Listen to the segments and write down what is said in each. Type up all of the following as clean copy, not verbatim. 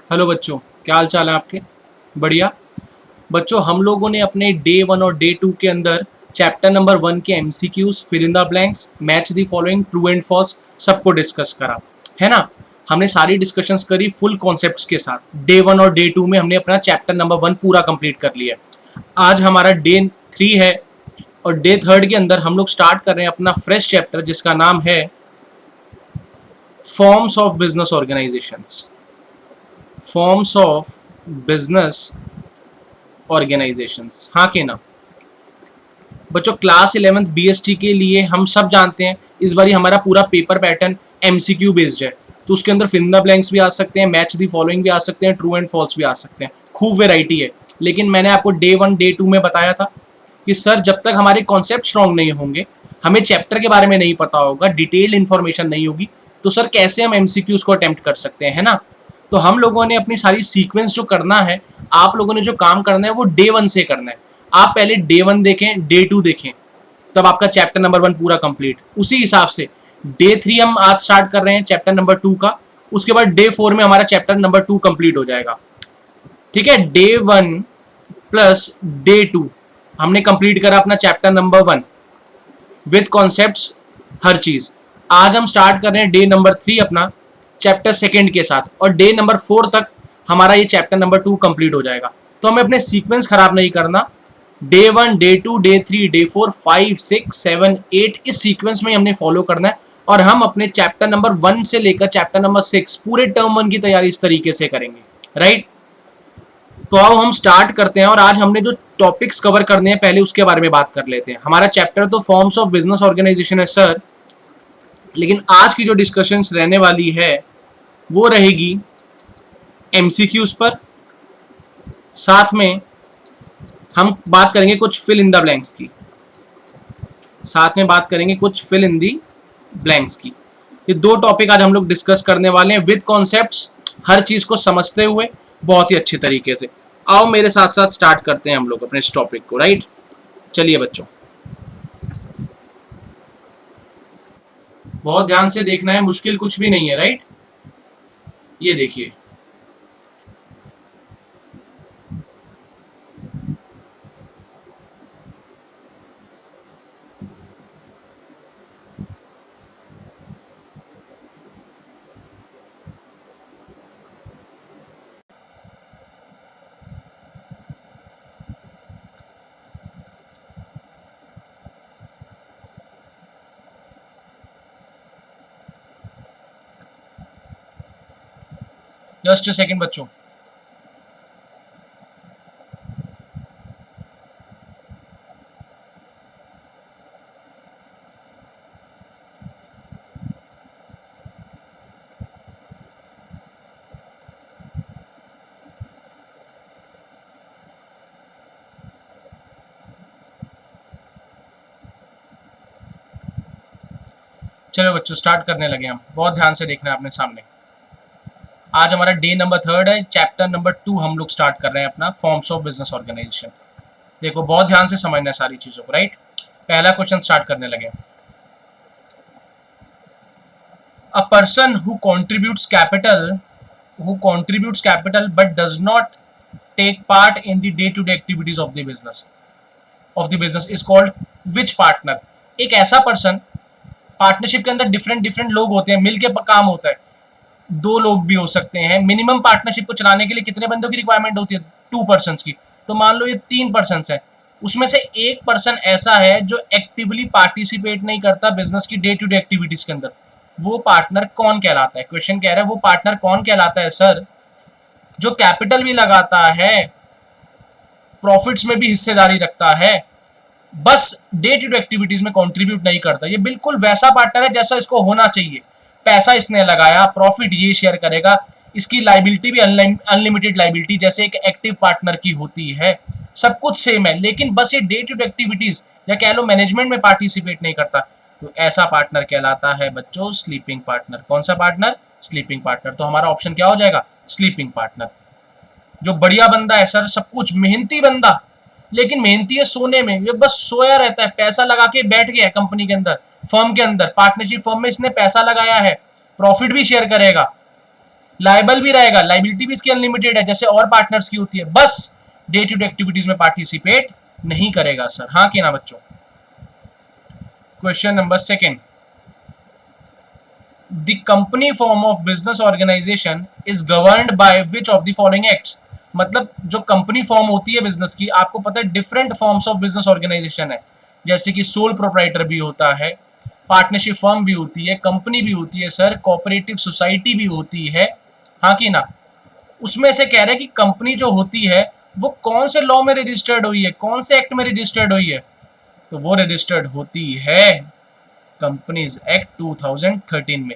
Hello बच्चों, क्या हाल चाल है आपके? बढ़िया। बच्चों, हम लोगों ने अपने डे वन और डे टू के अंदर चैप्टर नंबर वन के MCQs, fill in the blanks, match the following, true and false सबको डिस्कस करा, है ना? हमने सारी डिस्कशंस करी फुल कॉन्सेप्ट्स के साथ। डे वन और डे टू में हमने अपना चैप्टर नंबर वन पूरा कंप्लीट कर लिया। आज हमारा डे थ्री है और डे थर्ड के अंदर हम लोग स्टार्ट कर रहे हैं अपना फ्रेश चैप्टर जिसका नाम है forms of business organisations. Forms of business organisations, हाँ के ना? बच्चों, क्लास 11th बीएसटी के लिए हम सब जानते हैं इस बारी हमारा पूरा पेपर पैटर्न एमसीक्यू बेस्ड है। तो उसके अंदर फिल इन द ब्लैंक्स भी आ सकते हैं, मैच द फॉलोइंग भी आ सकते हैं, ट्रू एंड फॉल्स भी आ सकते हैं। खूब वेराइटी है। लेकिन मैंने आपको डे वन डे टू में बताया था कि सर जब तक हमारे कॉन्सेप्ट स्ट्रॉन्ग नहीं होंगे, हमें चैप्टर के बारे में नहीं पता होगा, डिटेल्ड इन्फॉर्मेशन नहीं होगी, तो सर कैसे हम एमसीक्यूज को अटेम्प्ट कर सकते हैं, है ना? तो हम लोगों ने अपनी सारी सीक्वेंस जो करना है, आप लोगों ने जो काम करना है वो डे वन से करना है। आप पहले डे वन देखें, डे टू देखें, तब आपका चैप्टर नंबर वन पूरा कंप्लीट। उसी हिसाब से डे थ्री हम आज स्टार्ट कर रहे हैं चैप्टर नंबर टू का। उसके बाद डे फोर में हमारा चैप्टर नंबर टू कंप्लीट हो जाएगा। ठीक है, day one plus day two हमने कंप्लीट करा अपना chapter number one with concepts, हर चीज। आज हम स्टार्ट कर रहे हैं डे नंबर थ्री अपना चैप्टर सेकेंड के साथ, और डे नंबर फोर तक हमारा ये चैप्टर नंबर टू कंप्लीट हो जाएगा। तो हमें अपने सीक्वेंस खराब नहीं करना। Day one, day to, day three, day four, 5, 6, 7, 8 इस सीक्वेंस में हमने फॉलो करना है। और हम अपने चैप्टर नंबर वन से लेकर चैप्टर नंबर सिक्स पूरे टर्म वन की तैयारी इस तरीके से करेंगे, राइट? तो आओ हम स्टार्ट करते हैं। और आज हमने जो टॉपिक्स कवर करने हैं पहले उसके बारे में बात कर लेते हैं। हमारा चैप्टर तो फॉर्म्स ऑफ बिजनेस ऑर्गेनाइजेशन है सर, लेकिन आज की जो डिस्कशंस रहने वाली है वो रहेगी एमसीक्यूज पर। साथ में हम बात करेंगे कुछ फिल इन द ब्लैंक्स की। साथ में बात करेंगे कुछ फिल इन दी ब्लैंक्स की। ये दो टॉपिक आज हम लोग डिस्कस करने वाले हैं विद कॉन्सेप्ट्स, हर चीज को समझते हुए बहुत ही अच्छे तरीके से। आओ मेरे साथ साथ स्टार्ट करते हैं हम लोग अपने इस टॉपिक को, राइट? चलिए बच्चों, बहुत ध्यान से देखना है, मुश्किल कुछ भी नहीं है, राइट? ये देखिए, जस्ट अ सेकंड बच्चों। चलो बच्चों, स्टार्ट करने लगे हम। बहुत ध्यान से देखना है अपने सामने। आज हमारा डे नंबर थर्ड है, चैप्टर नंबर टू हम लोग स्टार्ट कर रहे हैं अपना फॉर्म्स ऑफ बिजनेस ऑर्गेनाइजेशन। देखो, बहुत ध्यान से समझना है सारी चीजों को, राइट? पहला क्वेश्चन स्टार्ट करने लगे। A person who contributes capital but does not take part in the day to day activities of the business is called which partner? एक ऐसा पर्सन, पार्टनरशिप के अंदर डिफरेंट डिफरेंट लोग होते हैं, मिलके काम होता है। दो लोग भी हो सकते हैं। मिनिमम पार्टनरशिप को चलाने के लिए कितने बंदों की रिक्वायरमेंट होती है? 2 पर्सन की। तो मान लो ये 3 पर्सन है, उसमें से एक पर्सन ऐसा है जो एक्टिवली पार्टिसिपेट नहीं करता बिजनेस की डे टू डे एक्टिविटीज के अंदर। वो पार्टनर कौन कहलाता है? क्वेश्चन कह रहा है वो पार्टनर कौन कहलाता है सर? जो कैपिटल भी लगाता है, प्रॉफिट्स में भी हिस्सेदारी रखता है, बस डे टू डे एक्टिविटीज में कंट्रीब्यूट नहीं करता। ये बिल्कुल वैसा पार्टनर है जैसा इसको होना चाहिए। पैसा इसने लगाया, प्रॉफिट ये शेयर करेगा, इसकी लाइबिलिटी भी अनलिमिटेड लाइबिलिटी जैसे एक एक्टिव पार्टनर की होती है। सब कुछ सेम है, लेकिन बस ये डे टू डे एक्टिविटीज या कह लो मैनेजमेंट में पार्टिसिपेट नहीं करता। तो ऐसा पार्टनर कहलाता है बच्चों स्लीपिंग पार्टनर। कौन सा पार्टनर? Sleeping partner. तो हमारा ऑप्शन क्या हो जाएगा? Sleeping partner. जो बढ़िया बंदा है सर, सब कुछ मेहनती बंदा, लेकिन मेहनती है सोने में, ये बस सोया रहता है, पैसा लगा के बैठ गया है कंपनी के अंदर, फर्म के अंदर, पार्टनरशिप फर्म में इसने पैसा लगाया है, प्रॉफिट भी शेयर करेगा, लाइबल भी रहेगा, लाइबिलिटी भी इसकी अनलिमिटेड है जैसे और पार्टनर्स की होती है, बस डे टू डे एक्टिविटीज में पार्टिसिपेट नहीं करेगा सर, हाँ कि ना बच्चों। Question number second, the company form of business organisation is governed by which of the following acts. मतलब जो कंपनी फॉर्म होती है बिजनेस की, आपको पता है different forms of business organisation है, जैसे कि सोल प्रोप्राइटर भी होता है, पार्टनरशिप फर्म भी होती है, कंपनी भी होती है सर, कोऑपरेटिव सोसाइटी भी होती है, हाँ कि ना। उसमें से कह रहे हैं कि कंपनी जो होती है वो कौन से लॉ में रजिस्टर्ड हुई है, कौन से एक्ट में रजिस्टर्ड हुई है, तो वो रजिस्टर्ड होती है कंपनीज एक्ट 2013 में,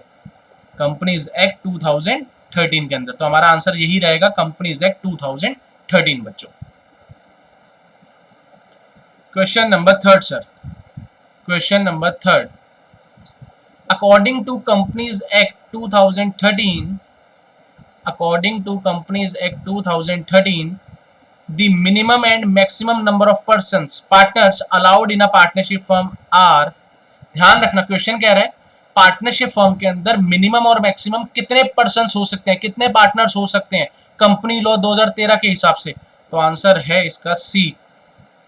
कंपनीज एक्ट 2013 के अंदर। तो हमारा आंसर यही रहेगा, कंपनीज एक्ट 2013 बच्चों। Question number third sir, question number third, according to companies act 2013, according to companies act 2013, the minimum and maximum number of persons partners allowed in a partnership firm are, ध्यान रखना question कह रहा है partnership firm के अंदर minimum और maximum कितने persons हो सकते हैं, कितने पार्टनर्स हो सकते हैं कंपनी लॉ 2013 के हिसाब से। तो आंसर है इसका सी,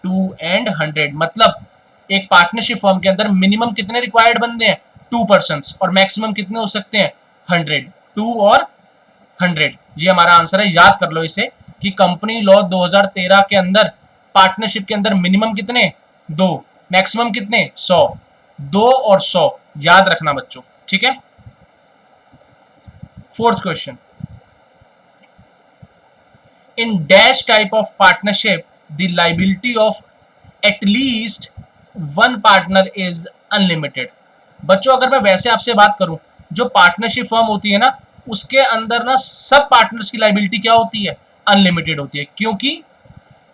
2 and 100। मतलब एक पार्टनरशिप फर्म के अंदर मिनिमम कितने रिक्वायर्ड बंदे हैं, 2 पर्सन्स, और मैक्सिमम कितने हो सकते हैं, 100, 2 और 100। ये हमारा आंसर है, याद कर लो इसे कि कंपनी लॉ 2013 के अंदर पार्टनरशिप के अंदर मिनिमम कितने, 2, मैक्सिमम कितने, 100, 2 और 100, याद रखना बच्चों, ठीक है। Fourth question, in dash type of partnership the liability of at least one partner is unlimited. बच्चों अगर मैं वैसे आपसे बात करूं, जो पार्टनरशिप फर्म होती है ना उसके अंदर ना सब पार्टनर्स की लाइबिलिटी क्या होती है, अनलिमिटेड होती है। क्योंकि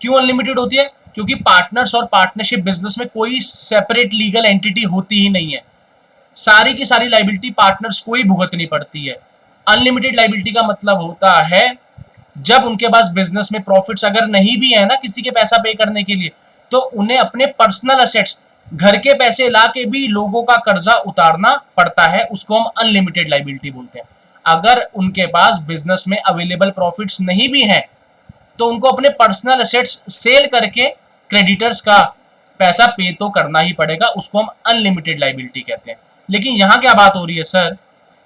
क्यों अनलिमिटेड होती है, क्योंकि पार्टनर्स और पार्टनरशिप बिजनेस में कोई सेपरेट लीगल एंटिटी होती ही नहीं है, सारी की सारी लाइबिलिटी पार्टनर्स को ही भुगतनी पड़ती है। अनलिमिटेड लाइबिलिटी का मतलब होता है जब उनके पास बिजनेस में प्रॉफिट्स अगर नहीं भी है ना किसी के पैसा पे करने के लिए, तो उन्हें अपने पर्सनल असेट्स, घर के पैसे ला के भी लोगों का कर्जा उतारना पड़ता है, उसको हम अनलिमिटेड लाइबिलिटी बोलते हैं। अगर उनके पास बिजनेस में अवेलेबल प्रॉफिट्स नहीं भी हैं तो उनको अपने पर्सनल असेट्स सेल करके क्रेडिटर्स का पैसा पे तो करना ही पड़ेगा, उसको हम अनलिमिटेड लाइबिलिटी कहते हैं। लेकिन यहां क्या बात हो रही है sir,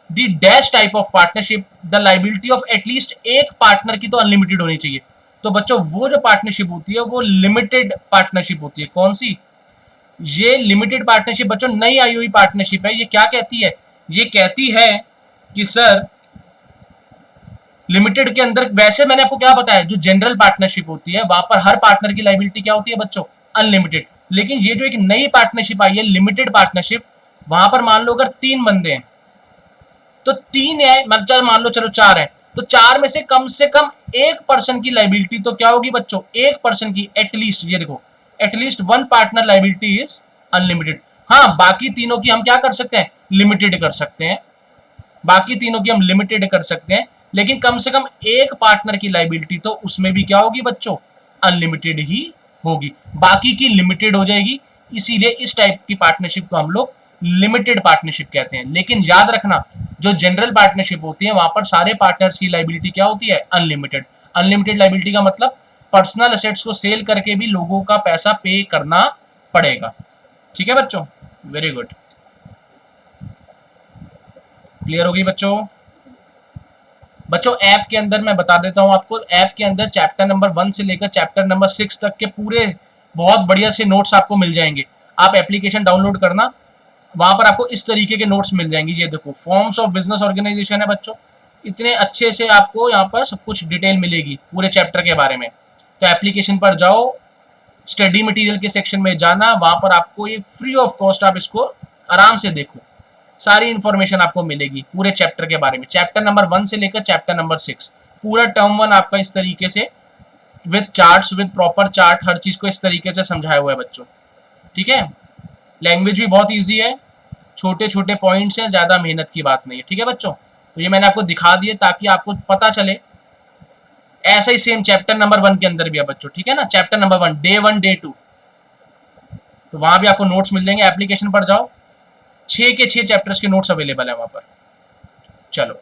the dash type of partnership the liability of at least एक पार्टनर की तो अनलिमिटेड होनी चाहिए। तो बच्चों वो जो पार्टनरशिप होती है वो लिमिटेड पार्टनरशिप होती है। कौन सी, ये लिमिटेड पार्टनरशिप बच्चों नई आई हुई पार्टनरशिप है। ये क्या कहती है, ये कहती है कि सर लिमिटेड के अंदर, वैसे मैंने आपको क्या बताया, जो जनरल पार्टनरशिप होती है वहां पर हर पार्टनर की लाइबिलिटी क्या होती है बच्चों, अनलिमिटेड। लेकिन ये जो एक नई पार्टनरशिप आई है लिमिटेड पार्टनरशिप, वहां पर मान लो अगर 3 बंदे हैं तो 3 है, मतलब मान लो चलो 4 है, तो 4 में से कम एक पर्सन की लाइबिलिटी तो क्या होगी बच्चों, एक पर्सन की एटलीस्ट, ये देखो at least one partner liability is unlimited. हाँ बाकी तीनों की हम क्या कर सकते हैं, लिमिटेड कर सकते हैं, बाकी तीनों की हम लिमिटेड कर सकते हैं, लेकिन कम से कम एक पार्टनर की लाइबिलिटी तो उसमें भी क्या होगी बच्चों, अनलिमिटेड ही होगी, बाकी की लिमिटेड हो जाएगी। इसीलिए इस टाइप की पार्टनरशिप को हम लोग लिमिटेड पार्टनरशिप कहते हैं। लेकिन याद रखना जो जनरल पार्टनरशिप होती है वहां पर सारे पार्टनर्स की लाइबिलिटी क्या होती है, अनलिमिटेड। अनलिमिटेड लाइबिलिटी का मतलब पर्सनल असेट्स को सेल करके भी लोगों का पैसा पे करना पड़ेगा। ठीक है बच्चों, वेरी गुड, क्लियर होगी बच्चों। बच्चों ऐप के अंदर मैं बता देता हूं आपको, ऐप के अंदर चैप्टर नंबर 1 से लेकर चैप्टर नंबर 6 तक के पूरे बहुत बढ़िया से नोट्स आपको मिल जाएंगे। आप एप्लीकेशन डाउनलोड करना, वहां पर आपको इस तरीके के नोट्स मिल जाएंगे। ये देखो फॉर्म्स ऑफ बिजनेस ऑर्गेनाइजेशन है बच्चों, इतने अच्छे से आपको यहाँ पर सब कुछ डिटेल मिलेगी पूरे चैप्टर के बारे में। तो एप्लीकेशन पर जाओ, स्टडी मटेरियल के सेक्शन में जाना, वहां पर आपको ये फ्री ऑफ कॉस्ट आप इसको आराम से देखो, सारी इंफॉर्मेशन आपको मिलेगी पूरे चैप्टर के बारे में। चैप्टर नंबर 1 से लेकर चैप्टर नंबर 6 पूरा टर्म 1 आपका इस तरीके से with charts, with proper chart, हर चीज को इस तरीके से समझाया हुआ है बच्चों। ठीक है, लैंग्वेज भी बहुत ईजी है, छोटे छोटे पॉइंट्स हैं, ज्यादा मेहनत की बात नहीं है। ठीक है बच्चों, तो ये मैंने आपको दिखा दिए ताकि आपको पता चले। ऐसा ही सेम चैप्टर नंबर 1 के अंदर भी है बच्चों, ठीक है ना, चैप्टर नंबर 1 डे 1 डे 2, तो वहां भी आपको नोट्स मिल जाएंगे। एप्लीकेशन पर जाओ, 6 के 6 चैप्टर्स के नोट्स अवेलेबल है वहां पर। चलो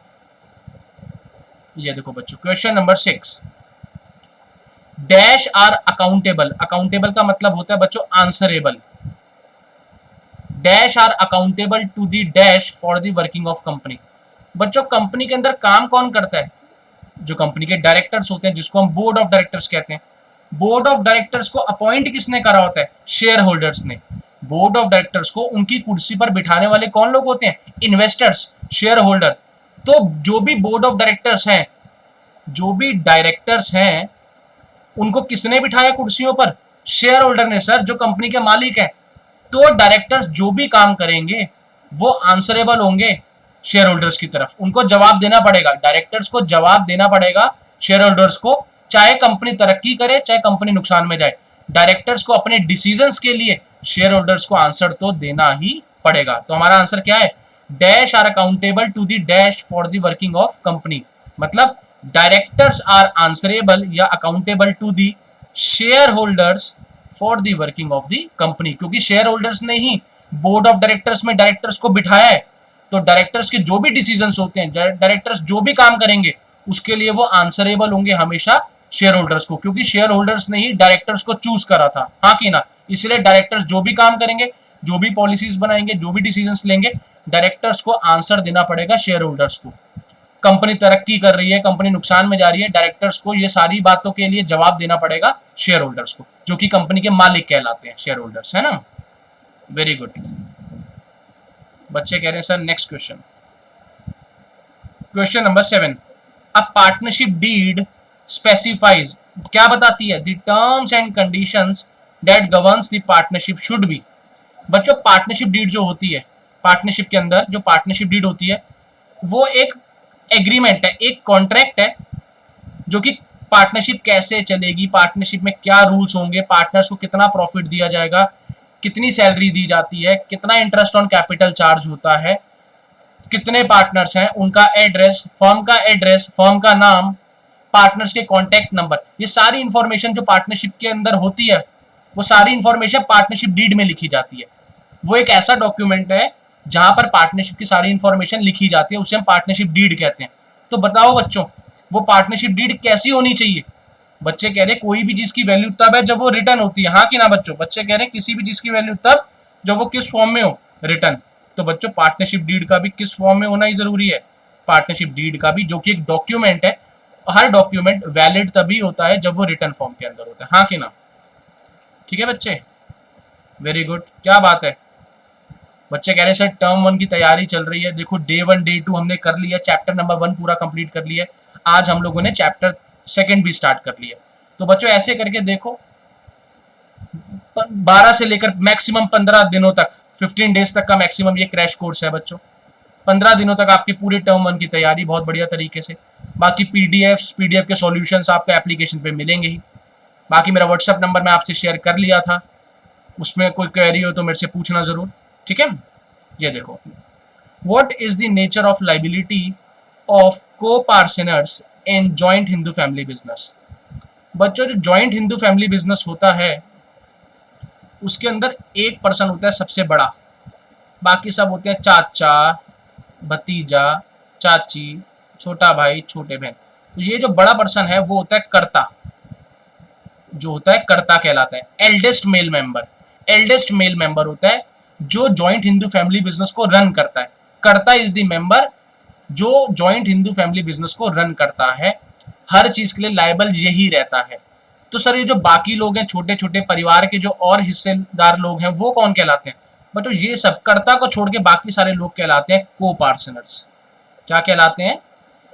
ये देखो बच्चों question number 6, dash are accountable, accountable का मतलब होता है बच्चों answerable, dash are accountable to the dash for the working of company. बच्चों कंपनी के अंदर काम कौन करता है? जो कंपनी के डायरेक्टर्स होते हैं, जिसको हम बोर्ड ऑफ डायरेक्टर्स कहते हैं। बोर्ड ऑफ डायरेक्टर्स को अपॉइंट किसने करा होता है? शेयर होल्डर्स ने। बोर्ड ऑफ डायरेक्टर्स को उनकी कुर्सी पर बिठाने वाले कौन लोग होते हैं? Investors, share holder. तो जो भी बोर्ड ऑफ डायरेक्टर्स हैं, जो भी डायरेक्टर्स हैं, उनको किसने बिठाया कुर्सियों पर? शेयर होल्डर ने सर, जो कंपनी के मालिक हैं। तो डायरेक्टर्स जो भी काम करेंगे वो आंसरेबल होंगे शेयर होल्डर्स की तरफ, उनको जवाब देना पड़ेगा, डायरेक्टर्स को जवाब देना पड़ेगा शेयर होल्डर्स को, चाहे कंपनी तरक्की करे चाहे कंपनी नुकसान में जाए। डायरेक्टर्स को अपने डिसीजंस के लिए शेयर होल्डर्स को आंसर तो देना ही पड़ेगा। तो हमारा आंसर क्या है? Dash are accountable to the dash for the working of company, मतलब डायरेक्टर्स आर आंसरेबल या accountable to the share holders for the working of the company, क्योंकि शेयर होल्डर्स ने ही बोर्ड ऑफ डायरेक्टर्स में directors को बिठाया है। तो डायरेक्टर्स के जो भी डिसीजंस होते हैं, डायरेक्टर्स जो भी काम करेंगे उसके लिए वो आंसरेबल होंगे हमेशा शेयर होल्डर्स को, क्योंकि शेयर होल्डर्स ने ही डायरेक्टर्स को चूज करा था, हाँ कि ना। इसलिए डायरेक्टर्स जो भी काम करेंगे, जो भी पॉलिसीज बनाएंगे, जो भी डिसीजंस लेंगे, डायरेक्टर्स को आंसर देना पड़ेगा शेयर होल्डर्स को। कंपनी तरक्की कर रही है, कंपनी नुकसान में जा रही है, डायरेक्टर्स को ये सारी बातों के लिए जवाब देना पड़ेगा शेयर होल्डर्स को, जो कि कंपनी के मालिक कहलाते हैं शेयर होल्डर्स, है ना। Very good. बच्चे कह रहे हैं sir next question, question number 7, a partnership deed specifies, क्या बताती है? The terms and conditions that governs the partnership should be. बच्चों पार्टनरशिप डीड जो होती है, पार्टनरशिप के अंदर जो पार्टनरशिप डीड होती है वो एक एग्रीमेंट है, एक कॉन्ट्रैक्ट है, जो कि पार्टनरशिप कैसे चलेगी, पार्टनरशिप में क्या रूल्स होंगे, पार्टनर्स को कितना प्रॉफिट दिया जाएगा, कितनी सैलरी दी जाती है, कितना इंटरेस्ट ऑन कैपिटल चार्ज होता है, कितने पार्टनर्स हैं, उनका एड्रेस, फर्म का नाम, पार्टनर्स के कॉन्टैक्ट नंबर, ये सारी इंफॉर्मेशन जो पार्टनरशिप के अंदर होती है वो सारी इंफॉर्मेशन पार्टनरशिप डीड में लिखी जाती है। वो एक ऐसा डॉक्यूमेंट है जहां पर पार्टनरशिप की सारी इंफॉर्मेशन लिखी जाती है, उसे हम पार्टनरशिप डीड कहते हैं। तो बताओ बच्चों वो पार्टनरशिप डीड कैसी होनी चाहिए? बच्चे कह रहे हैं कोई भी चीज की वैल्यू तब है जब वो रिटर्न होती है, हाँ कि ना बच्चों? बच्चे कह रहे हैं किसी भी चीज की वैल्यू तब जब वो किस फॉर्म में हो? रिटर्न। तो बच्चों पार्टनरशिप डीड का भी किस फॉर्म में होना ही जरूरी है? पार्टनरशिप डीड का भी, जो कि एक डॉक्यूमेंट है। हर डॉक्यूमेंट वैलिड तभी होता है जब वो रिटर्न फॉर्म के अंदर होता है, हाँ कि ना? ठीक है बच्चे, वेरी गुड, क्या बात है। बच्चे कह रहे हैं सर टर्म 1 की तैयारी चल रही है। देखो डे 1 डे 2 हमने कर लिया, चैप्टर नंबर 1 पूरा कंप्लीट कर लिया, आज हम लोगों ने चैप्टर 2 भी स्टार्ट कर लिया। तो बच्चों ऐसे करके देखो 12 से लेकर मैक्सिमम 15 दिनों तक, 15 डेज तक का मैक्सिमम ये क्रैश कोर्स है बच्चों। 15 दिनों तक आपकी पूरी टर्म 1 की तैयारी बहुत बढ़िया तरीके से। बाकी पीडीएफ के सॉल्यूशंस आपको एप्लीकेशन पे मिलेंगे ही। बाकी मेरा व्हाट्सएप नंबर मैं आपसे शेयर कर लिया था, उसमें कोई क्वेरी हो तो मेरे से पूछना जरूर, ठीक है। ये देखो, what is the nature of liability of co partners in joint Hindu family business. बच्चों जो जॉइंट हिंदू फैमिली बिजनेस होता है उसके अंदर एक पर्सन होता है सबसे बड़ा, बाकी सब होते हैं चाचा, भतीजा, चाची, छोटा भाई, छोटे बहन। तो ये जो बड़ा पर्सन है वो होता है कर्ता, जो होता है कर्ता कहलाता है। एल्डेस्ट मेल मेंबर होता है जो जॉइंट हिंदू फैमिली बिजनेस को रन करता है। कर्ता इज द मेंबर जो जॉइंट हिंदू फैमिली बिजनेस को रन करता है, हर चीज के लिए लायबल यही रहता है। तो सर ये जो बाकी लोग हैं, छोटे छोटे परिवार के जो और हिस्सेदार लोग हैं, वो कौन कहलाते हैं? बट ये सब कर्ता को छोड़ के बाकी सारे लोग कहलाते हैं को पार्टनर्स। क्या कहलाते हैं?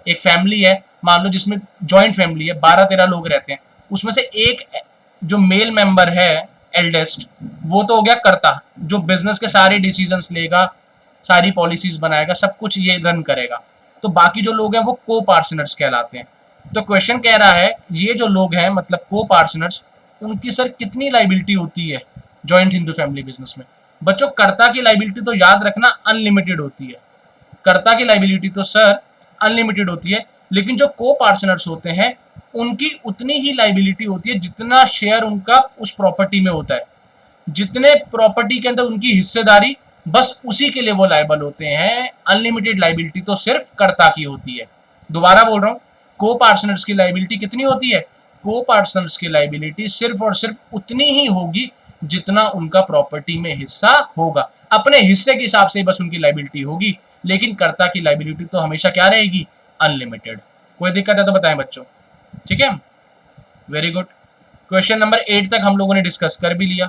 एक फैमिली है, मान लो जिसमें जॉइंट फैमिली है, 12-13 लोग रहते हैं, उसमें से एक जो मेल मेंबर है एल्डेस्ट, वो तो हो गया कर्ता, जो बिजनेस के सारे डिसीजंस लेगा, सारी पॉलिसीज बनाएगा, सब कुछ ये रन करेगा। तो बाकी जो लोग हैं वो को पार्टनर्स कहलाते हैं। तो क्वेश्चन कह रहा है ये जो लोग हैं मतलब को पार्टनर्स, उनकी सर कितनी लाइबिलिटी होती है जॉइंट हिंदू फैमिली बिजनेस में? बच्चों कर्ता की लाइबिलिटी तो याद रखना अनलिमिटेड होती है, कर्ता की लाइबिलिटी तो सर अनलिमिटेड होती है, लेकिन जो को पार्टनर्स होते हैं उनकी उतनी ही लाइबिलिटी होती है जितना शेयर उनका उस प्रॉपर्टी में होता है, जितने प्रॉपर्टी के अंदर उनकी हिस्सेदारी, बस उसी के लिए वो लायबल होते हैं। अनलिमिटेड लाइबिलिटी तो सिर्फ कर्ता की होती है। दोबारा बोल रहा हूं, को पार्टनर्स की लायबिलिटी कितनी होती है? को पार्टनर्स की लायबिलिटी सिर्फ और सिर्फ उतनी ही होगी जितना उनका प्रॉपर्टी में हिस्सा होगा। अपने हिस्से के हिसाब से बस उनकी लायबिलिटी होगी, लेकिन कर्ता की लायबिलिटी तो हमेशा क्या रहेगी? अनलिमिटेड। कोई दिक्कत है तो बताएं बच्चों। ठीक है, वेरी गुड। क्वेश्चन नंबर 8 तक हम लोगों ने डिस्कस कर भी लिया।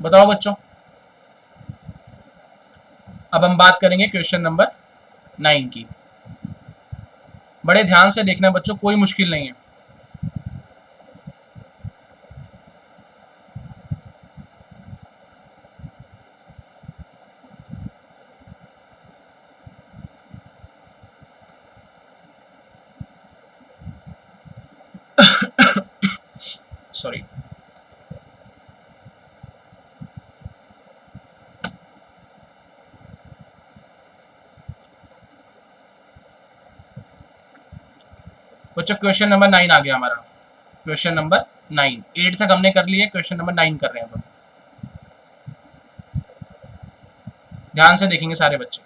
बताओ बच्चों, अब हम बात करेंगे क्वेश्चन नंबर 9 की। बड़े ध्यान से देखना बच्चों, कोई मुश्किल नहीं है। सॉरी। बच्चों क्वेश्चन नंबर 9 आ गया हमारा। क्वेश्चन नंबर 9, 8 तक हमने कर लिया, क्वेश्चन नंबर 9 कर रहे हैं हम। ध्यान से देखेंगे सारे बच्चे।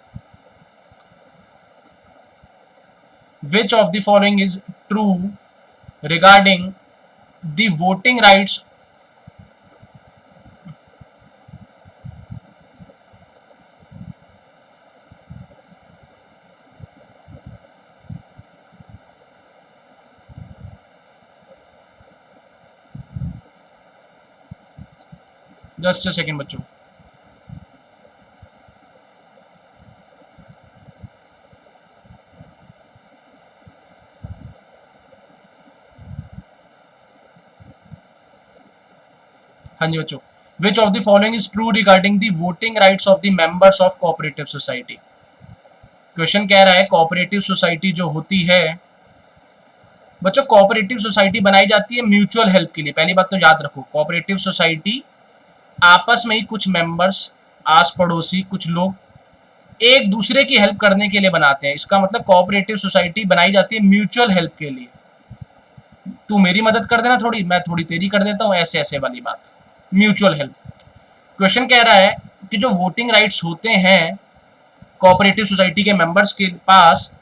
Which of the following is true regarding the voting rights? Just a second बच्चों। हाँ जी बच्चों, विच of the following is true regarding the voting rights of the members of cooperative society. Question कह रहा है कोऑपरेटिव सोसाइटी जो होती है बच्चों, कोऑपरेटिव सोसाइटी बनाई जाती है म्यूचुअल हेल्प के लिए। पहली बात तो याद रखो, कोऑपरेटिव सोसाइटी आपस में ही कुछ मेंबर्स, आस पड़ोसी कुछ लोग एक दूसरे की हेल्प करने के लिए बनाते हैं। इसका मतलब कोऑपरेटिव सोसाइटी बनाई जाती है म्यूचुअल हेल्प के लिए। तू मेरी मदद कर देना थोड़ी, मैं थोड़ी तेरी कर देता हूँ, ऐसे ऐसे वाली बात, म्यूचुअल हेल्प। क्वेश्चन कह रहा है कि जो वोटिंग राइट्स होते हैं कोऑपरेटिव सोसाइटी के मेंबर्स के पास,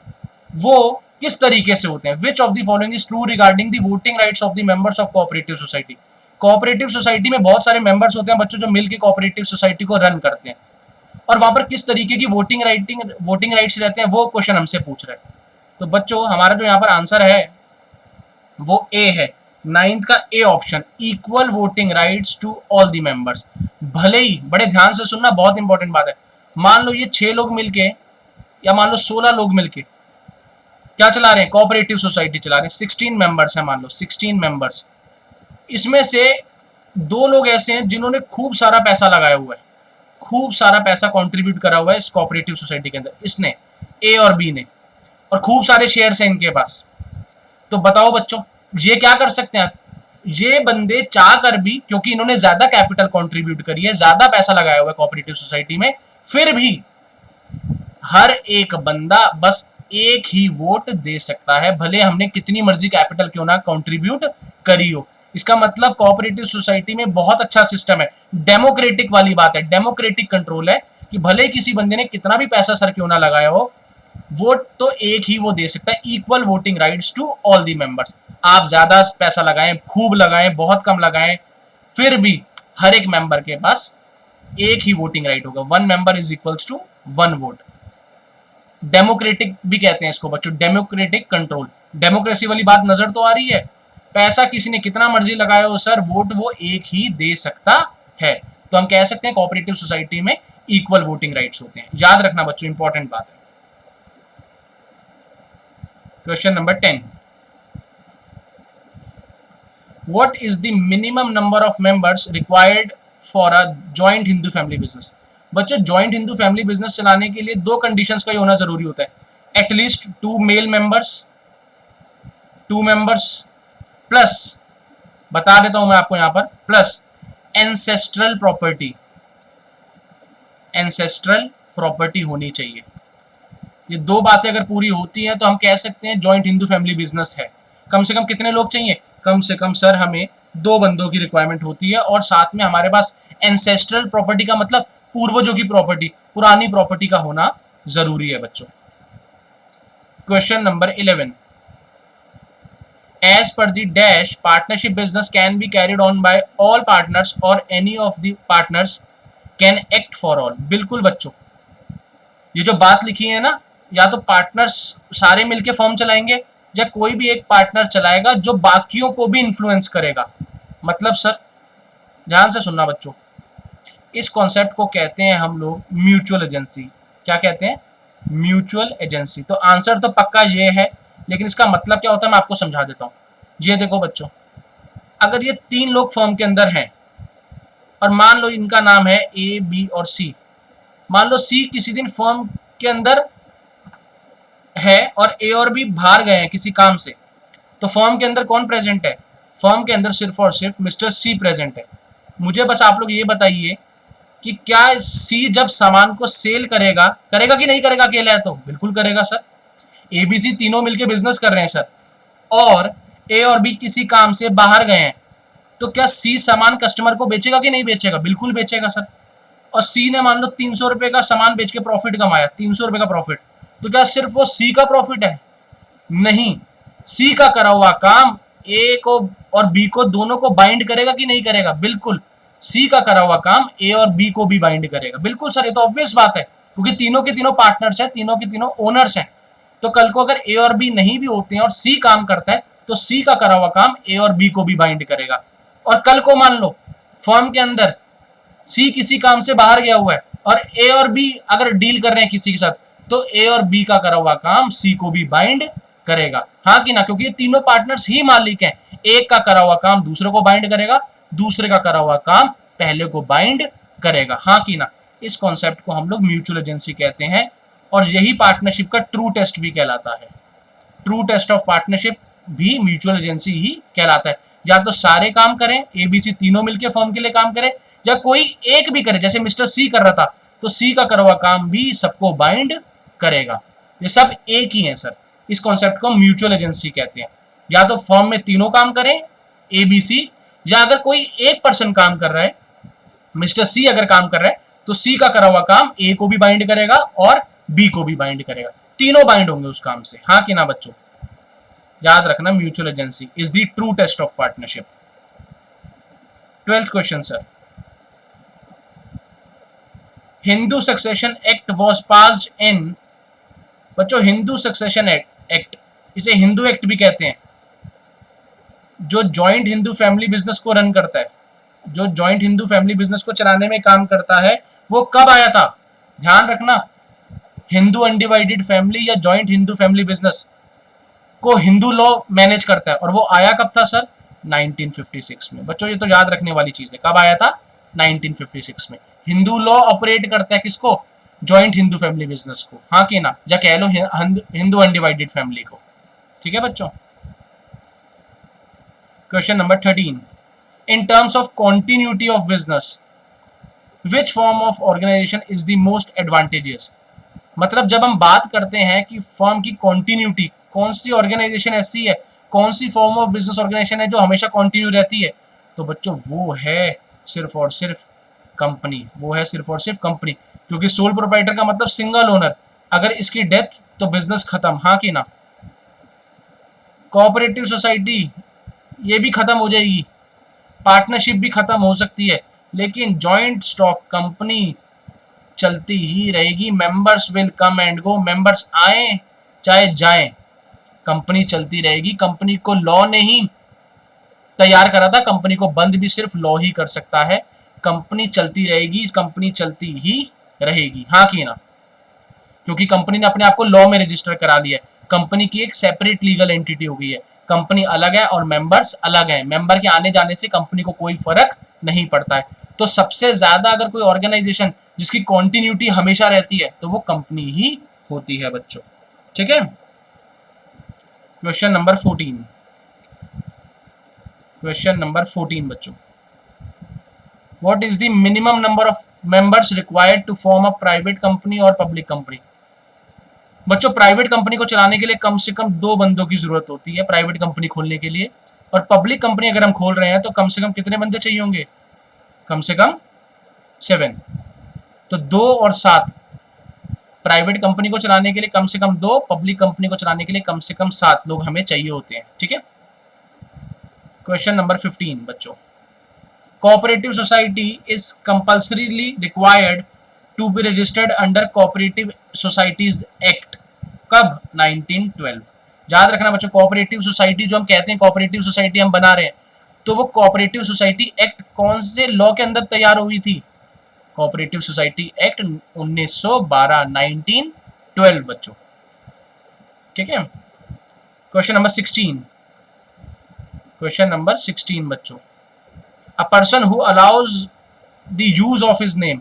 वो किस तरीके से होते हैं। विच of the following is true regarding the voting rights of the members of cooperative society. Cooperative society में बहुत सारे मेंबर्स होते हैं बच्चों जो मिलकर कोऑपरेटिव सोसाइटी को रन करते हैं, और वहां पर किस तरीके की वोटिंग राइट्स रहते हैं वो क्वेश्चन हमसे पूछ रहे हैं। तो बच्चों हमारा जो यहाँ पर आंसर है वो ए है, 9th का A option, equal voting rights to all the members. भले ही, बड़े ध्यान से सुनना, बहुत इंपॉर्टेंट बात है, मान लो ये 6 लोग मिलके या मान लो 16 लोग मिलके क्या चला रहे हैं, कोऑपरेटिव सोसाइटी चला रहे हैं। 16 मेंबर्स है, मान लो 16 मेंबर्स, इसमें से 2 लोग ऐसे हैं जिन्होंने खूब सारा पैसा लगाया हुआ है, खूब सारा पैसा कंट्रीब्यूट करा हुआ है इस कोऑपरेटिव सोसाइटी के अंदर, इसने, ए और बी ने, और खूब सारे शेयर्स हैं इनके पास। तो बताओ बच्चों, ये क्या कर सकते हैं, ये बंदे चाह कर भी, क्योंकि इन्होंने ज्यादा कैपिटल कंट्रीब्यूट करी है, ज्यादा पैसा लगाया हुआ है कोऑपरेटिव सोसाइटी में, फिर भी हर एक बंदा बस एक ही वोट दे सकता है, भले हमने कितनी मर्जी कैपिटल क्यों ना कंट्रीब्यूट करी हो। इसका मतलब कोऑपरेटिव सोसाइटी में बहुत अच्छा सिस्टम है, डेमोक्रेटिक वाली बात है, डेमोक्रेटिक कंट्रोल है कि भले किसी बंदे ने कितना भी पैसा सर क्यों ना लगाया हो, वोट तो एक ही वो दे सकता है। Equal voting rights to all the members. आप ज्यादा पैसा लगाएं, खूब लगाएं, बहुत कम लगाएं, फिर भी हर एक मेंबर के पास एक ही वोटिंग राइट होगा। 1 member is equals to 1 vote. Democratic भी कहते हैं इसको बच्चों, डेमोक्रेटिक कंट्रोल। डेमोक्रेसी वाली बात नजर तो आ रही है, पैसा किसी ने कितना मर्जी लगाया हो सर, वोट वो एक ही दे सकता है। तो हम कह सकते हैं कोऑपरेटिव सोसाइटी में इक्वल वोटिंग राइट्स होते हैं। याद रखना बच्चों, इंपॉर्टेंट बात है। Question number 10, what is the minimum number of members required for a joint Hindu family business। बच्चों जॉइंट हिंदू फैमिली बिजनेस चलाने के लिए 2 कंडीशंस का ही होना जरूरी होता है, at least 2 male members, 2 members, plus बता देता हूं मैं आपको यहां पर, plus ancestral property, ancestral property होनी चाहिए। ये 2 बातें अगर पूरी होती हैं तो हम कह सकते हैं जॉइंट हिंदू फैमिली बिजनेस है। कम से कम कितने लोग चाहिए, कम से कम सर हमें 2 बंदों की रिक्वायरमेंट होती है, और साथ में हमारे पास एंसेस्ट्रल प्रॉपर्टी का मतलब पूर्वजों की प्रॉपर्टी, पुरानी प्रॉपर्टी का होना जरूरी है बच्चों। Question number 11, as per the dash partnership business can be carried on by all partners और any of the partners can act for all. बिल्कुल बच्चों, ये जो बात लिखी है ना, या तो पार्टनर्स सारे मिलके फॉर्म चलाएंगे या कोई भी एक पार्टनर चलाएगा जो बाकियों को भी इन्फ्लुएंस करेगा। मतलब सर ध्यान से सुनना बच्चों, इस कॉन्सेप्ट को कहते हैं हम लोग म्यूचुअल एजेंसी। क्या कहते हैं? Mutual agency. तो आंसर तो पक्का ये है, लेकिन इसका मतलब क्या होता है मैं आपको समझा देता हूँ। ये देखो बच्चों, अगर ये तीन लोग फर्म के अंदर हैं और मान लो इनका नाम है ए, बी और सी। मान लो सी किसी दिन फर्म के अंदर है और ए और बी बाहर गए हैं किसी काम से, तो फर्म के अंदर कौन प्रेजेंट है? फर्म के अंदर सिर्फ और सिर्फ मिस्टर सी प्रेजेंट है। मुझे बस आप लोग ये बताइए कि क्या सी जब सामान को सेल करेगा, करेगा कि नहीं करेगा? अकेला है तो बिल्कुल करेगा सर। एबीसी तीनों मिलके बिजनेस कर रहे हैं सर, और ए और बी किसी काम से बाहर गए हैं, तो क्या सी सामान कस्टमर को बेचेगा कि नहीं बेचेगा? बिल्कुल बेचेगा सर। और सी ने मान लो 300 रुपए का सामान बेच के प्रॉफिट कमाया, 300 रुपए का प्रॉफिट, तो क्या सिर्फ वो सी का प्रॉफिट है? नहीं, सी का करा हुआ काम ए को और बी को दोनों को बाइंड करेगा कि नहीं करेगा? बिल्कुल, सी का करा हुआ काम ए और बी को भी बाइंड करेगा। बिल्कुल सर, ये तो ऑब्वियस बात है, क्योंकि तीनों के तीनों पार्टनर्स हैं, तीनों के तीनों ओनर्स हैं। तो कल को अगर ए और बी नहीं भी होते हैं और सी काम करता है, तो सी का करा हुआ काम ए और बी को भी बाइंड करेगा। और कल को मान लो फर्म के अंदर सी किसी काम से बाहर गया हुआ है और ए और बी अगर डील कर रहे हैं किसी के साथ, तो ए और बी का करा हुआ काम सी को भी बाइंड करेगा। हाँ कि ना? क्योंकि ये तीनों पार्टनर्स ही मालिक हैं। एक का करा हुआ काम दूसरे को बाइंड करेगा, दूसरे का करा हुआ काम पहले को बाइंड करेगा। हाँ कि ना? इस कॉन्सेप्ट को हम लोग म्यूचुअल एजेंसी कहते हैं, और यही पार्टनरशिप का ट्रू टेस्ट भी कहलाता है। ट्रू टेस्ट ऑफ पार्टनरशिप भी म्यूचुअल एजेंसी ही कहलाता है। या तो सारे काम करें, एबीसी तीनों मिलकर फर्म के लिए काम करें, या कोई एक भी करे, जैसे मिस्टर सी कर रहा था, तो सी का करा हुआ काम भी सबको बाइंड करेगा। ये सब एक ही है सर। इस कॉन्सेप्ट को म्यूचुअल एजेंसी कहते हैं। या तो फर्म में तीनों काम करें एबीसी, या अगर कोई एक पर्सन काम कर रहा है, मिस्टर सी अगर काम कर रहा है, तो सी का करा हुआ काम ए को भी बाइंड करेगा और बी को भी बाइंड करेगा। तीनों बाइंड होंगे उस काम से। हाँ कि ना बच्चों? याद रखना, mutual agency is the true test of partnership. 12th question sir, Hindu succession act was passed in. बच्चों हिंदू सक्सेशन एक्ट, इसे हिंदू एक्ट भी कहते हैं, जो जॉइंट हिंदू फैमिली बिजनेस को रन करता है, जो जॉइंट हिंदू फैमिली बिजनेस को चलाने में काम करता है, वो कब आया था? ध्यान रखना, हिंदू अनडिवाइडेड फैमिली या जॉइंट हिंदू फैमिली बिजनेस को हिंदू लॉ मैनेज करता है, और वो आया कब था सर? 1956 में। बच्चों ये तो याद रखने वाली चीज है। कब आया था? 1956 में। हिंदू लॉ ऑपरेट करता है किसको? जॉइंट हिंदू फैमिली बिजनेस को। हाँ कि ना? या कह लो हिंदू अनडिवाइडेड फैमिली को। ठीक है बच्चों। Question number 13, in terms of continuity of business which form of organisation is the most advantageous. मतलब जब हम बात करते हैं कि फर्म की कॉन्टिन्यूटी, कौन सी ऑर्गेनाइजेशन ऐसी है, कौन सी फॉर्म ऑफ बिजनेस ऑर्गेनाइजेशन है जो हमेशा कॉन्टिन्यू रहती है, तो बच्चों वो है सिर्फ और सिर्फ कंपनी। वो है सिर्फ और सिर्फ कंपनी, क्योंकि सोल प्रोप्राइटर का मतलब सिंगल ओनर। अगर इसकी डेथ तो बिजनेस खत्म। हाँ कि ना? कोऑपरेटिव सोसाइटी ये भी खत्म हो जाएगी, पार्टनरशिप भी खत्म हो सकती है, लेकिन जॉइंट स्टॉक कंपनी चलती ही रहेगी। Members will come and go, members आए चाहे जाएं, कंपनी चलती रहेगी। कंपनी को लॉ ने ही तैयार करा था, कंपनी को बंद भी सिर्फ लॉ ही कर सकता है। कंपनी चलती रहेगी, कंपनी चलती ही रहेगी। हाँ कि ना? क्योंकि कंपनी ने अपने आप को लॉ में रजिस्टर करा लिया है। कंपनी की एक सेपरेट लीगल एंटिटी हो गई है। कंपनी अलग है और मेंबर्स अलग हैं। मेंबर के आने जाने से कंपनी को कोई फर्क नहीं पड़ता है। तो सबसे ज्यादा अगर कोई ऑर्गेनाइजेशन जिसकी कॉन्टिन्यूटी हमेशा रहती है, तो वो कंपनी ही होती है बच्चों। ठीक है। क्वेश्चन नंबर 14, क्वेश्चन नंबर 14 बच्चों, what is the minimum number of members required to form a private company और पब्लिक कंपनी। बच्चों प्राइवेट कंपनी को चलाने के लिए कम से कम 2 बंदों की जरूरत होती है प्राइवेट कंपनी खोलने के लिए, और पब्लिक कंपनी अगर हम खोल रहे हैं तो कम से कम कितने बंदे चाहिए होंगे? कम से कम 7। तो 2 और 7, प्राइवेट कंपनी को चलाने के लिए कम से कम 2, पब्लिक कंपनी को चलाने के लिए कम से कम 7 लोग हमें चाहिए होते हैं। ठीक है। क्वेश्चन नंबर 15 बच्चों, cooperative society is compulsorily required to be registered under cooperative societies act, कब? 1912। याद रखना बच्चों, कोऑपरेटिव सोसाइटी जो हम कहते हैं, कोऑपरेटिव सोसाइटी हम बना रहे हैं, तो वो कोऑपरेटिव सोसाइटी एक्ट कौन से लॉ के अंदर तैयार हुई थी? कोऑपरेटिव सोसाइटी एक्ट 1912, 1912 बच्चों। ठीक है। क्वेश्चन नंबर 16, क्वेश्चन नंबर 16 बच्चों, a person who allows the use of his name,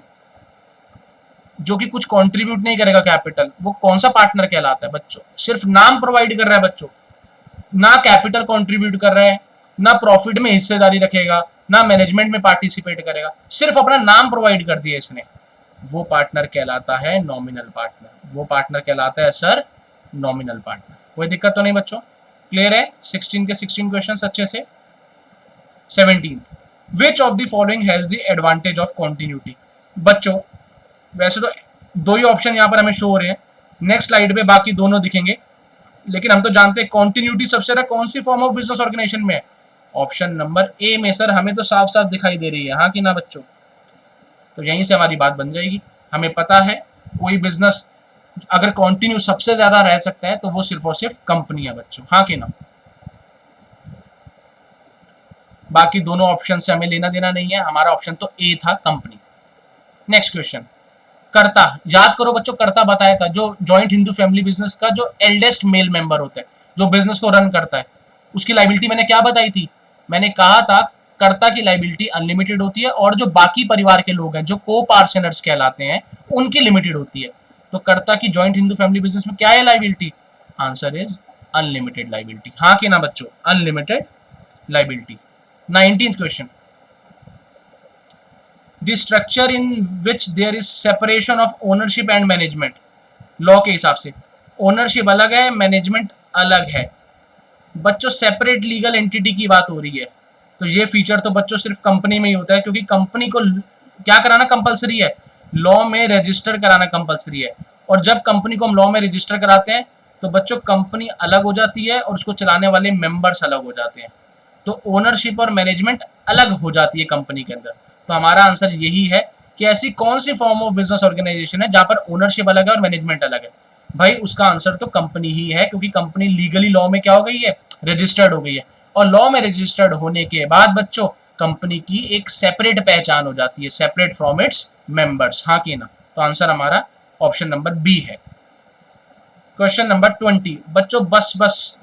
जो कि कुछ कंट्रीब्यूट नहीं करेगा कैपिटल, वो कौन सा पार्टनर कहलाता है बच्चों? सिर्फ नाम प्रोवाइड कर रहा है बच्चों, ना कैपिटल कंट्रीब्यूट कर रहा है, ना प्रॉफिट में हिस्सेदारी रखेगा, ना मैनेजमेंट में पार्टिसिपेट करेगा, सिर्फ अपना नाम प्रोवाइड कर दिया इसने, वो पार्टनर कहलाता है नॉमिनल पार्टनर। वो पार्टनर कहलाता है सर नॉमिनल पार्टनर। कोई दिक्कत तो नहीं बच्चों? क्लियर है? 16 के 16 क्वेश्चंस अच्छे से। 17th, which of the following has the advantage of continuity? बच्चों वैसे तो दो ही ऑप्शन यहाँ पर हमें शो हो रहे हैं, नेक्स्ट स्लाइड पे बाकी दोनों दिखेंगे, लेकिन हम तो जानते हैं कॉन्टिन्यूटी सबसे ज्यादा कौन सी फॉर्म ऑफ बिजनेस ऑर्गेनाइजेशन में है? ऑप्शन नंबर ए में सर, हमें तो साफ साफ दिखाई दे रही है, हाँ कि ना बच्चों? तो यहीं से हमारी बात बन जाएगी। हमें पता है कोई बिजनेस अगर कंटिन्यू सबसे ज्यादा रह सकता है तो वो सिर्फ और सिर्फ कंपनी है बच्चों, हाँ कि ना? बाकी दोनों ऑप्शन से हमें लेना देना नहीं है, हमारा ऑप्शन तो ए था, कंपनी। नेक्स्ट क्वेश्चन, कर्ता, याद करो बच्चों, कर्ता बताया था जो जॉइंट हिंदू फैमिली बिजनेस का जो एल्डेस्ट मेल मेंबर होता है, जो बिजनेस को रन करता है, उसकी लाइबिलिटी मैंने क्या बताई थी? मैंने कहा था कर्ता की लाइबिलिटी अनलिमिटेड होती है और जो बाकी परिवार के लोग हैं जो को पार्टनर्स कहलाते हैं उनकी लिमिटेड होती है। तो कर्ता की जॉइंट हिंदू फैमिली बिजनेस में क्या है liability? Answer is unlimited liability, हाँ कि ना बच्चों? Unlimited liability. 19th question, the structure in which there is separation of ownership and management, law के हिसाब से ओनरशिप अलग है, मैनेजमेंट अलग है बच्चों, सेपरेट लीगल एंटिटी की बात हो रही है। तो ये फीचर तो बच्चों सिर्फ कंपनी में ही होता है, क्योंकि कंपनी को क्या कराना कंपलसरी है? लॉ में रजिस्टर कराना कंपलसरी है। और जब कंपनी को हम लॉ में रजिस्टर कराते हैं तो बच्चों कंपनी अलग हो जाती है और उसको चलाने वाले मेंबर्स अलग हो जाते हैं, तो ओनरशिप और मैनेजमेंट अलग हो जाती है कंपनी के अंदर। तो हमारा आंसर यही है कि ऐसी कौन सी फॉर्म ऑफ बिजनेस ऑर्गेनाइजेशन है जहां पर ओनरशिप अलग है और मैनेजमेंट अलग है? भाई उसका आंसर तो कंपनी ही है, क्योंकि कंपनी लीगली लॉ में क्या हो गई है? रजिस्टर्ड हो गई है। और लॉ में रजिस्टर्ड होने के बाद बच्चों कंपनी की एक सेपरेट पहचान हो जाती है, सेपरेट फ्रॉम इट्स मेंबर्स, हाँ कि ना? तो आंसर हमारा ऑप्शन नंबर बी है। क्वेश्चन नंबर 20 बच्चों, बस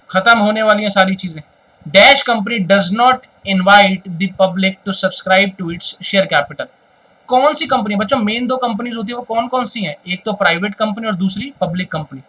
खत्म होने वाली है सारी चीजें। Dash company does not invite the public to subscribe to its share capital. कौन सी कंपनी बच्चों? मेन दो कंपनीज होती है, वो कौन कौन सी हैं? एक तो प्राइवेट कंपनी और दूसरी पब्लिक कंपनी।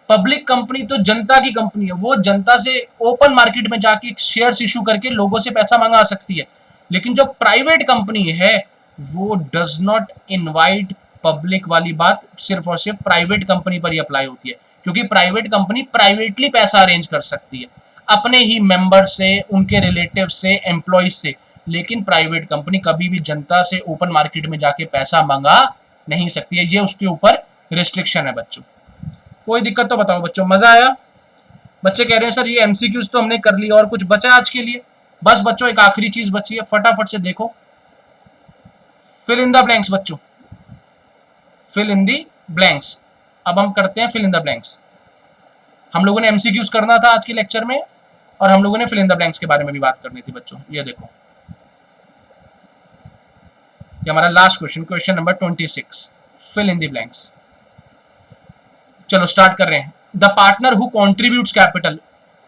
पब्लिक कंपनी तो जनता की कंपनी है, वो जनता से ओपन मार्केट में जाके शेयर्स इशू करके लोगों से पैसा मंगा सकती है। लेकिन जो प्राइवेट कंपनी है वो डज नॉट इनवाइट पब्लिक वाली बात सिर्फ और सिर्फ प्राइवेट कंपनी पर ही अप्लाई होती है, क्योंकि प्राइवेट कंपनी प्राइवेटली पैसा अरेंज कर सकती है अपने ही मेंबर से, उनके रिलेटिव से, एम्प्लॉय से। लेकिन प्राइवेट कंपनी कभी भी जनता से ओपन मार्केट में जाके पैसा मंगा नहीं सकती है, ये उसके ऊपर रिस्ट्रिक्शन है बच्चों। कोई दिक्कत तो बताओ बच्चों, मजा आया? बच्चे कह रहे हैं सर ये एमसीक्यूज तो हमने कर लिया, और कुछ बचा आज के लिए? बस बच्चों एक आखिरी चीज बची है, फटाफट से देखो, फिल इन द ब्लैंक्स बच्चों, फिल इन द ब्लैंक्स। अब हम करते हैं फिल इन द ब्लैंक्स। हम लोगों ने एमसीक्यूज करना था आज के लेक्चर में, और हम लोगों ने फिल इन द ब्लैंक्स के बारे में भी बात करनी थी बच्चों। ये देखो, ये हमारा last question, question number 26, fill in the blanks. चलो स्टार्ट कर रहे हैं। The partner who contributes capital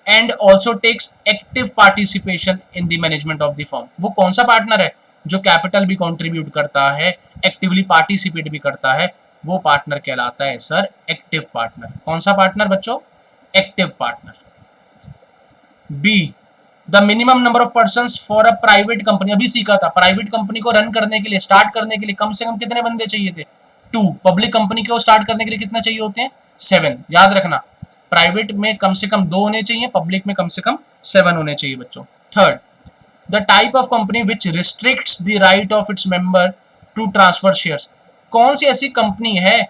and also takes active participation in the management of the firm, वो कौन सा पार्टनर है जो कैपिटल भी कॉन्ट्रीब्यूट करता है, एक्टिवली पार्टिसिपेट भी करता है? वो पार्टनर कहलाता है सर एक्टिव पार्टनर। कौन सा पार्टनर बच्चों? Active partner. B, the minimum number of persons for a private company, अभी सीखा था, प्राइवेट कंपनी को रन करने के लिए, स्टार्ट करने के लिए कम से कम कितने बंदे चाहिए थे? 2। पब्लिक कंपनी को स्टार्ट करने के लिए कितना चाहिए होते हैं? 7। याद रखना, प्राइवेट में कम से कम 2 होने चाहिए, पब्लिक में कम से कम 7 होने चाहिए बच्चों। Third, the type of company which restricts the right of its member to transfer shares, कौन सी ऐसी कंपनी है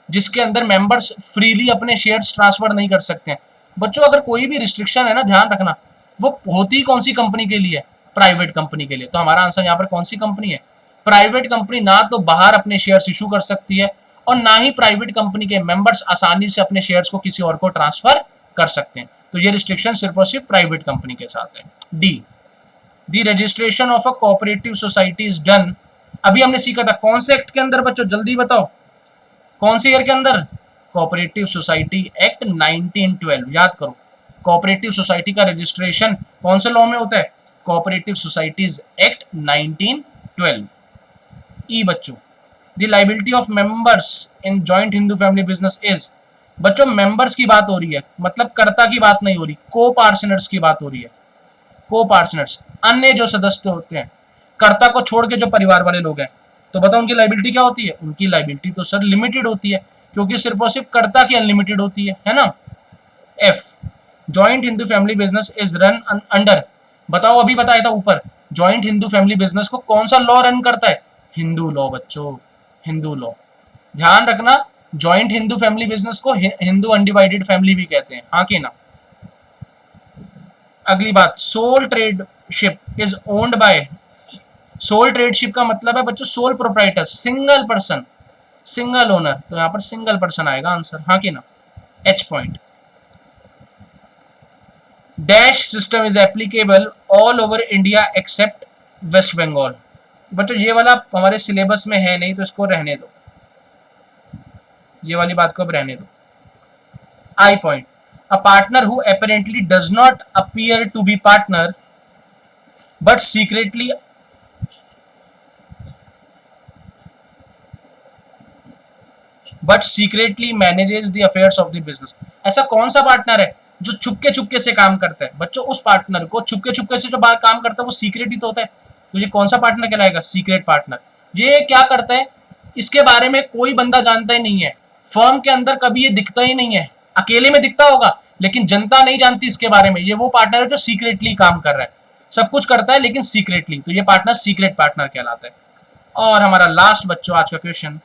जिसके अंदर मेंबर्स फ्रीली अपने शेयर्स ट्रांसफर नहीं कर सकते हैं? बच्चों अगर कोई भी रिस्ट्रिक्शन है ना, ध्यान रखना, वो होती कौन सी कंपनी के लिए? प्राइवेट कंपनी के लिए। तो हमारा आंसर यहाँ पर कौन सी कंपनी है? प्राइवेट कंपनी ना तो बाहर अपने शेयर्स इशू कर सकती है और ना ही प्राइवेट कंपनी के मेंबर्स आसानी से अपने शेयर्स को किसी और को ट्रांसफर कर सकते हैं। तो ये रिस्ट्रिक्शन सिर्फ और सिर्फ प्राइवेट कंपनी के साथ है। D, the registration of a cooperative society is done. अभी हमने सीखा था कौन से एक्ट के अंदर बच्चों, जल्दी बताओ कौन से ईयर के अंदर? Cooperative society act 1912। याद करो, कोऑपरेटिव सोसाइटी का रजिस्ट्रेशन कौन से लॉ में होता है? Cooperative societies act 1912। ई बच्चों, the liability of members in joint Hindu family business is. बच्चों मेंबर्स की बात हो रही है, मतलब कर्ता की बात नहीं हो रही, को पार्टनर्स की बात हो रही है। को पार्टनर्स, अन्य जो सदस्य होते हैं, कर्ता को छोड़ के जो परिवार वाले लोग हैं, तो बताओ उनकी लायबिलिटी क्या होती है? उनकी लायबिलिटी तो सर लिमिटेड होती है, क्योंकि सिर्फ और सिर्फ कर्ता की अनलिमिटेड होती है ना। F, joint Hindu family business is run under. बताओ, अभी बताया था ऊपर, जॉइंट हिंदू फैमिली बिजनेस को कौन सा लॉ रन करता है? हिंदू लॉ बच्चों, हिंदू लॉ। ध्यान रखना, जॉइंट हिंदू फैमिली बिजनेस को हिंदू अनडिवाइडेड फैमिली भी कहते हैं, हाँ कि ना। अगली बात, sole tradeship is owned by. Sole tradeship का मतलब है बच्चों sole proprietor, single person, single owner. तो यहां पर सिंगल पर्सन आएगा आंसर, हाँ कि ना। H point, dash system is applicable all over India except West Bengal. बच्चों ये वाला हमारे सिलेबस में है नहीं, तो इसको रहने दो, ये वाली बात को अब रहने दो। I point, a partner who apparently does not appear to be partner but secretly manages the affairs of the business। ऐसा कौन सा पार्टनर है जो छुपके से काम करता है? बच्चों उस पार्टनर को छुपके से जो काम करता है वो सीक्रेट ही तो होता है। तो ये कौन सा पार्टनर कहलाएगा? Secret partner. ये क्या करता है, इसके बारे में कोई बंदा जानता ही नहीं है, फर्म के अंदर कभी ये दिखता ही नहीं है, अकेले में दिखता होगा लेकिन जनता नहीं जानती इसके बारे में। ये वो पार्टनर है जो सीक्रेटली काम कर रहा है, सब कुछ करता है लेकिन सीक्रेटली, तो ये पार्टनर सीक्रेट पार्टनर कहलाता है। और हमारा लास्ट बच्चों आज का question,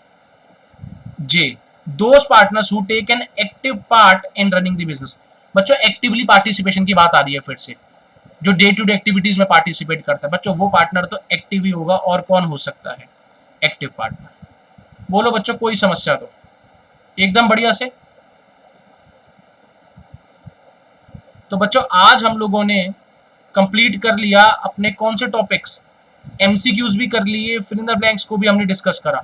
J, those partners who take an active part in running the business. बच्चों एक्टिवली पार्टिसिपेशन की बात आ रही है फिर से, जो डे टू डे एक्टिविटीज में पार्टिसिपेट करता है। बच्चों वो पार्टनर तो एक्टिव ही होगा, और कौन हो सकता है एक्टिव पार्टनर? बोलो बच्चों, कोई समस्या तो एकदम बढ़िया से। तो बच्चों आज हम लोगों ने कंप्लीट कर लिया अपने कौन से टॉपिक्स, एमसीक्यूज भी कर लिए, फिल इन द ब्लैंक्स को भी हमने डिस्कस करा।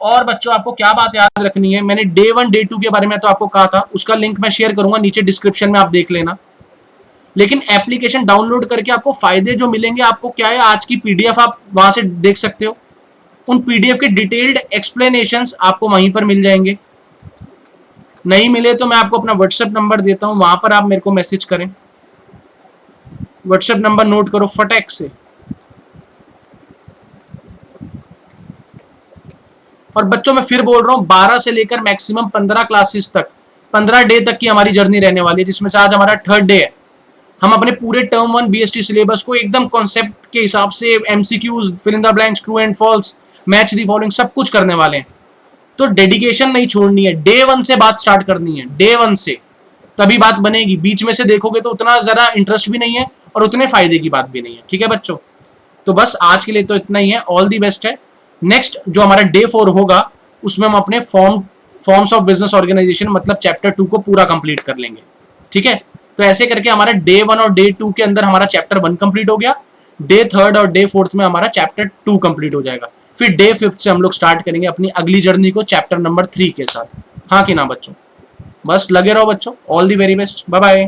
और बच्चों आपको क्या बात याद रखनी है, मैंने डे 1 डे 2 के बारे में तो आपको कहा था, उसका लिंक मैं शेयर करूंगा नीचे डिस्क्रिप्शन में, आप देख लेना। लेकिन एप्लीकेशन डाउनलोड करके आपको फायदे जो मिलेंगे, आपको क्या है, आज की पीडीएफ आप वहां से देख सकते हो, उन पीडीएफ के डिटेल्ड एक्सप्लेनेशंस आपको वहीं पर मिल जाएंगे। नहीं मिले तो मैं आपको अपना व्हाट्सएप नंबर देता हूं, वहां पर आप मेरे को मैसेज करें। व्हाट्सएप नंबर नोट करो फटाक से। और बच्चों मैं फिर बोल रहा हूं, 12 से लेकर मैक्सिमम 15 क्लासेस तक, 15 डे तक की हमारी जर्नी रहने वाली है, जिसमें से आज हमारा 3rd डे है। हम अपने पूरे टर्म 1 बीएसटी सिलेबस को एकदम कॉन्सेप्ट के हिसाब से, MCQs, fill in the blanks, true and false, match the following, सब कुछ करने वाले हैं। तो डेडिकेशन नहीं छोड़नी है, डे 1 से बात स्टार्ट करनी है, डे 1 से, तभी बात बनेगी। बीच में से देखोगे तो उतना जरा इंटरेस्ट भी नहीं है और उतने फायदे की बात भी नहीं है। ठीक है बच्चों, तो बस आज के लिए तो इतना ही है। ऑल दी बेस्ट है। नेक्स्ट जो हमारा डे 4 होगा उसमें हम अपने फॉर्म्स ऑफ बिजनेस ऑर्गेनाइजेशन मतलब चैप्टर 2 को पूरा कंप्लीट कर लेंगे। ठीक है, तो ऐसे करके हमारा डे 1 और डे 2 के अंदर हमारा चैप्टर 1 कंप्लीट हो गया, डे 3rd और डे 4th में हमारा चैप्टर 2 कंप्लीट हो जाएगा। फिर डे 5th से हम लोग स्टार्ट करेंगे अपनी अगली जर्नी को चैप्टर नंबर 3 के साथ। हाँ कि ना बच्चों, बस लगे रहो बच्चों। All the very best, bye bye.